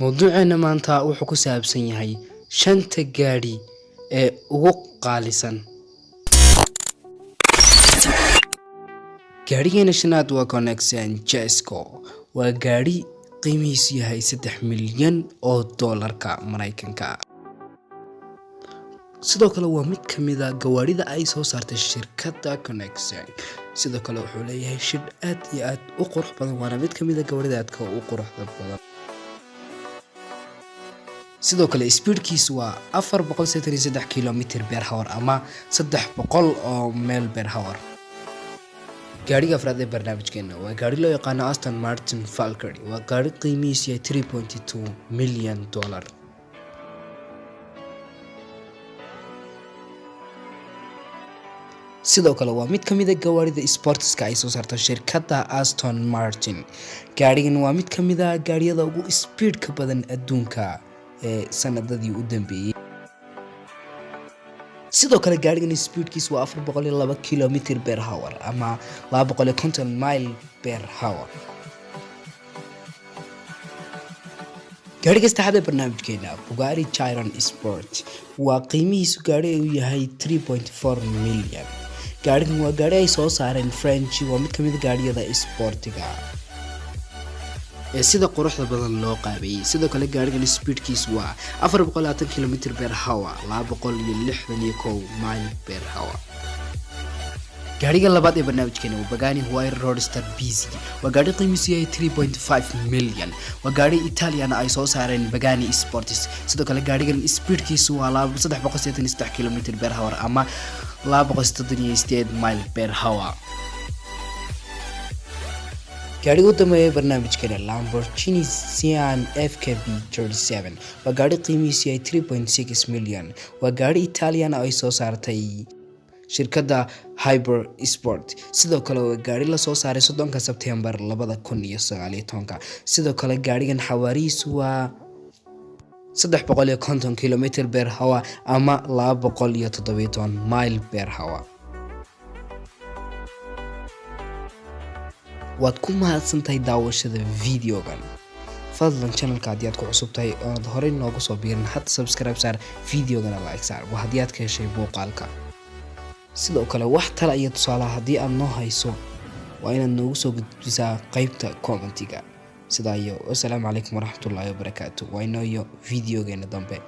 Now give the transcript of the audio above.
موضوعنا maanta wuxuu ku saabsan yahay shanta gaadhi ee ugu qaalisan. gaadhigeena shanaad waa Connection Jesco. waa gaadhi qiimihiisu yahay 3 milyan oo doolarka Mareykanka. sidoo kale waa mid kamid ah gawaarida ay soo saartay shirkadda Connection. sidoo kale wuxuu leeyahay shid aad iyo aad u qurux badan, waana mid kamid ah gawaarida aadka u quruxda badan. sidoo kale speedkiisu waa 483 km/h ama 300 oo mile per hour. gaadhiga afraad ee barnaamijkeena waa gaadhi loo yaqaan Aston Martin Valkyrie. waa gaadhi qiimihiisu yahay 3.2 milyan dollar. sidoo kale waa mid kamid ah gawaarida sportska ay soo saarto shirkadda Aston Martin. gaadhigan waa mid kamid ah gaariyada ugu speedka badan adduunka ee sanadadii u dambeeyay. sidoo kale gaadhigan speedkiisu waa 402 km/h ama 250 mile per hour. gaadhiga saddexaad ee barnaamijkeena Bugatti Chiron Sport waa qiimihiisu gaadhi uu yahay 3.4 milyan. gaadhigan waa gaadhi ay soo saareen French. waa mid kamid ah gaadhiyada sportiga ee sida quruxda badan loo qaabeeyay. sidoo kale gaadhigan speedkiisu waa 420 km/h 261 mile per hour. gaadhiga labaad ee barnaamijkeena waa Pagani Huayra Roadster BC. waa gaadhi qiimihiisu yahay 3.5 milyan. waa gaadhi Italian ay soo saareen Pagani Sports. sidoo kale gaadhigan speedkiisu waa 383 km/h ama 268 mile per hour. gaadhiga u dambeeya barnaamijkeena Lamborghini Sian FKB 37. waa gaadhi qiimihiisu yahay 3.6 milyan. waa gaadhi Italian ay soo saartay shirkadda Hyper Sport. sidoo kale waa gaadhi la soo saaray 3 Sebtembar 2019. sidoo kale gaadhigan xawaarihiisu waa 350 km/h ama 217 mile per hour. waad ku mahadsantahay daawashada videogan. fadlan channelka haddii aad ku cusub tahay oo aad horey noogu soo biirin, hadda subscribe saar, videogana like saar haddii aad ka heshay muuqaalka. sidoo kale wax tala iyo tusaale haddii aad noo hayso waa inaad noogu soo gudbisaa qaybta commentiga. sidaa iyo assalaamu calaykum waraxmatullaahi wabarakaatuh. waa inoo iyo videogeena dambe.